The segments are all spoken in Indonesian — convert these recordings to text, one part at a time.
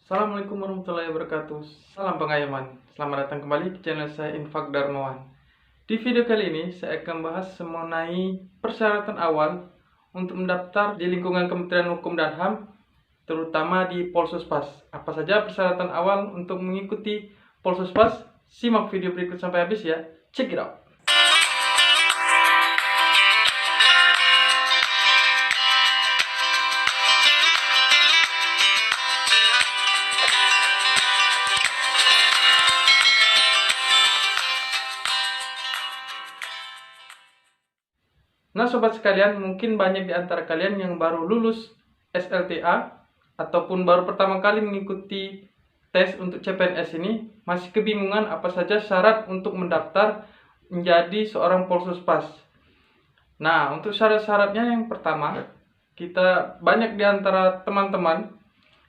Assalamualaikum warahmatullahi wabarakatuh. Salam pengayaman. Selamat datang kembali ke channel saya Infak Darmawan. Di video kali ini saya akan bahas mengenai persyaratan awal untuk mendaftar di lingkungan Kementerian Hukum dan HAM, terutama di Polsuspas. Apa saja persyaratan awal untuk mengikuti Polsuspas? Simak video berikut sampai habis ya. Check it out. Nah sobat sekalian, mungkin banyak di antara kalian yang baru lulus SLTA ataupun baru pertama kali mengikuti tes untuk CPNS ini, masih kebingungan apa saja syarat untuk mendaftar menjadi seorang Polsuspas. Nah, untuk syarat-syaratnya yang pertama, kita banyak di antara teman-teman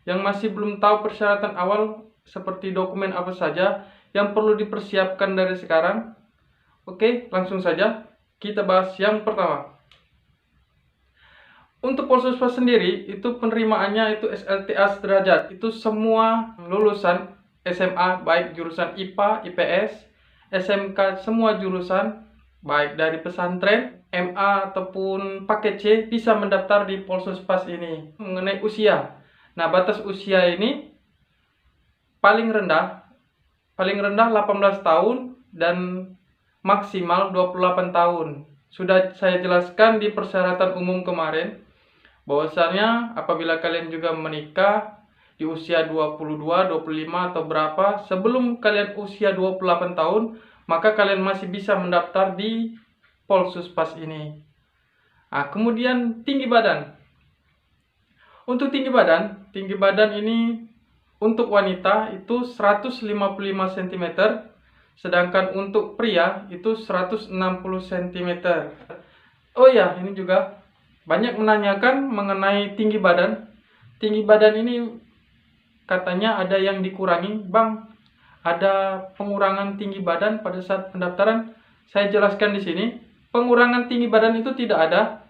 yang masih belum tahu persyaratan awal seperti dokumen apa saja yang perlu dipersiapkan dari sekarang. Oke, langsung saja kita bahas yang pertama. Untuk Polsuspas sendiri, itu penerimaannya itu SLTA sederajat. Itu semua lulusan SMA, baik jurusan IPA, IPS, SMK, semua jurusan, baik dari pesantren, MA, ataupun paket C, bisa mendaftar di Polsuspas ini. Mengenai usia, nah batas usia ini paling rendah 18 tahun dan maksimal 28 tahun. Sudah saya jelaskan di persyaratan umum kemarin, bahwasanya apabila kalian juga menikah di usia 22, 25 atau berapa, sebelum kalian usia 28 tahun, maka kalian masih bisa mendaftar di Polsuspas ini. Nah, kemudian tinggi badan. Untuk tinggi badan ini untuk wanita itu 155 cm, sedangkan untuk pria itu 160 cm. Oh ya, ini juga banyak menanyakan mengenai tinggi badan. Tinggi badan ini katanya ada yang dikurangi, Bang. Ada pengurangan tinggi badan pada saat pendaftaran. Saya jelaskan di sini, pengurangan tinggi badan itu tidak ada.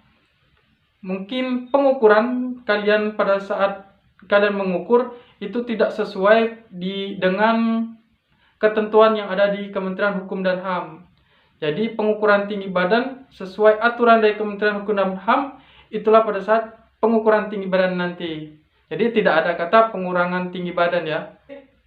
Mungkin pengukuran kalian pada saat kalian mengukur itu tidak sesuai dengan ketentuan yang ada di Kementerian Hukum dan HAM. Jadi pengukuran tinggi badan sesuai aturan dari Kementerian Hukum dan HAM, itulah pada saat pengukuran tinggi badan nanti. Jadi tidak ada kata pengurangan tinggi badan ya.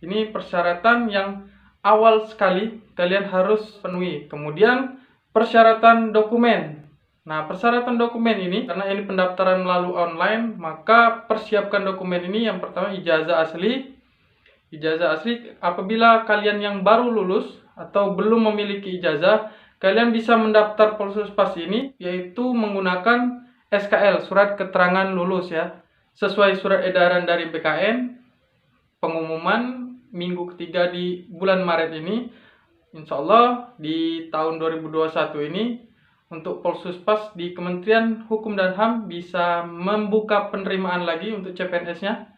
Ini persyaratan yang awal sekali kalian harus penuhi. Kemudian persyaratan dokumen. Nah, persyaratan dokumen ini, karena ini pendaftaran melalui online, maka persiapkan dokumen ini. Yang pertama ijazah asli. Ijazah asli, apabila kalian yang baru lulus atau belum memiliki ijazah, kalian bisa mendaftar Polsuspas ini, yaitu menggunakan SKL, surat keterangan lulus ya. Sesuai surat edaran dari BKN, pengumuman minggu ketiga di bulan Maret ini, insya Allah di tahun 2021 ini, untuk Polsuspas di Kementerian Hukum dan HAM bisa membuka penerimaan lagi untuk CPNS-nya.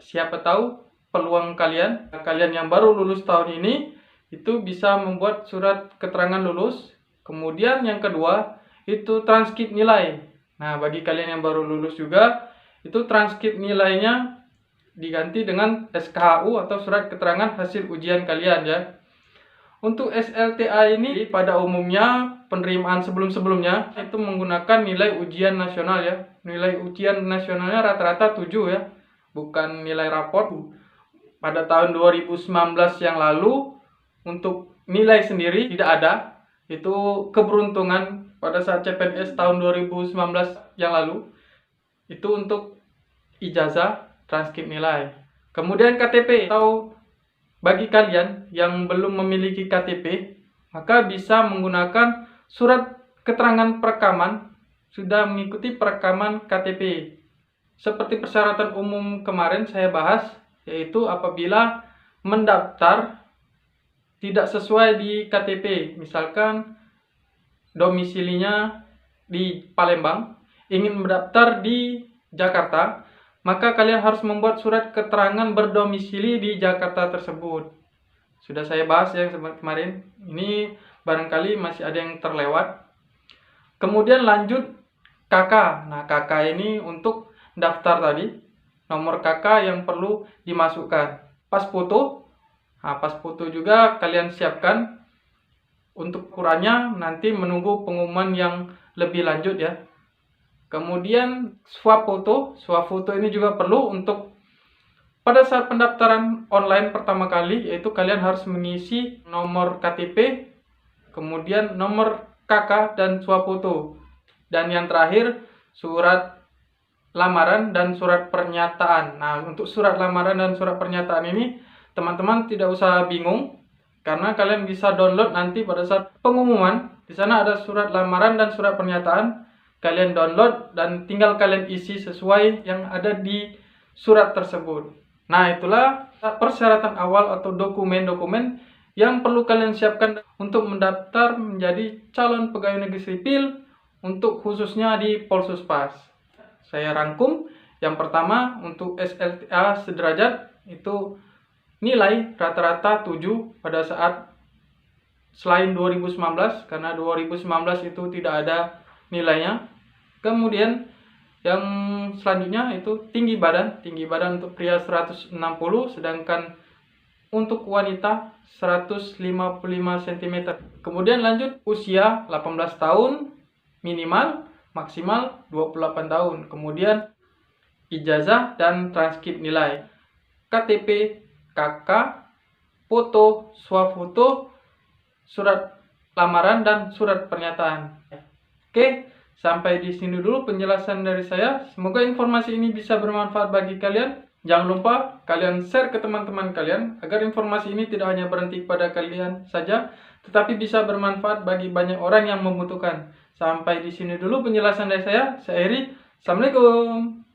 Siapa tahu peluang kalian yang baru lulus tahun ini itu bisa membuat surat keterangan lulus. Kemudian yang kedua itu transkrip nilai. Nah, bagi kalian yang baru lulus juga, itu transkrip nilainya diganti dengan SKHU atau surat keterangan hasil ujian kalian ya. Untuk SLTA ini pada umumnya penerimaan sebelum-sebelumnya itu menggunakan nilai ujian nasional ya. Nilai ujian nasionalnya rata-rata 7 ya, bukan nilai raport. Pada tahun 2019 yang lalu, untuk nilai sendiri tidak ada. Itu keberuntungan pada saat CPNS tahun 2019 yang lalu. Itu untuk ijazah, transkrip nilai. Kemudian KTP, atau bagi kalian yang belum memiliki KTP, maka bisa menggunakan surat keterangan perekaman, sudah mengikuti perekaman KTP. Seperti persyaratan umum kemarin saya bahas, yaitu apabila mendaftar tidak sesuai di KTP, misalkan domisilinya di Palembang, ingin mendaftar di Jakarta, maka kalian harus membuat surat keterangan berdomisili di Jakarta tersebut. Sudah saya bahas ya kemarin, ini barangkali masih ada yang terlewat. Kemudian lanjut KK. Nah, KK ini untuk daftar tadi, nomor KK yang perlu dimasukkan. Pas foto, pas foto juga kalian siapkan. Untuk ukurannya nanti menunggu pengumuman yang lebih lanjut ya. Kemudian swap foto ini juga perlu untuk pada saat pendaftaran online pertama kali, yaitu kalian harus mengisi nomor KTP, kemudian nomor KK dan swap foto. Dan yang terakhir, surat lamaran dan surat pernyataan. Nah, untuk surat lamaran dan surat pernyataan ini, teman-teman tidak usah bingung, karena kalian bisa download nanti pada saat pengumuman. Di sana ada surat lamaran dan surat pernyataan. Kalian download dan tinggal kalian isi sesuai yang ada di surat tersebut. Nah, itulah persyaratan awal atau dokumen-dokumen yang perlu kalian siapkan untuk mendaftar menjadi calon pegawai negeri sipil untuk khususnya di Polsuspas. Saya rangkum. Yang pertama, untuk SLTA sederajat itu nilai rata-rata 7 pada saat selain 2019, karena 2019 itu tidak ada nilainya. Kemudian yang selanjutnya itu tinggi badan untuk pria 160, sedangkan untuk wanita 155 cm. Kemudian lanjut usia 18 tahun minimal, maksimal 28 tahun. Kemudian ijazah dan transkrip nilai, KTP, KK, foto, swafoto, surat lamaran dan surat pernyataan. Oke. Sampai di sini dulu penjelasan dari saya. Semoga informasi ini bisa bermanfaat bagi kalian. Jangan lupa kalian share ke teman-teman kalian agar informasi ini tidak hanya berhenti pada kalian saja, tetapi bisa bermanfaat bagi banyak orang yang membutuhkan. Sampai di sini dulu penjelasan dari saya. Saya Eri. Assalamualaikum.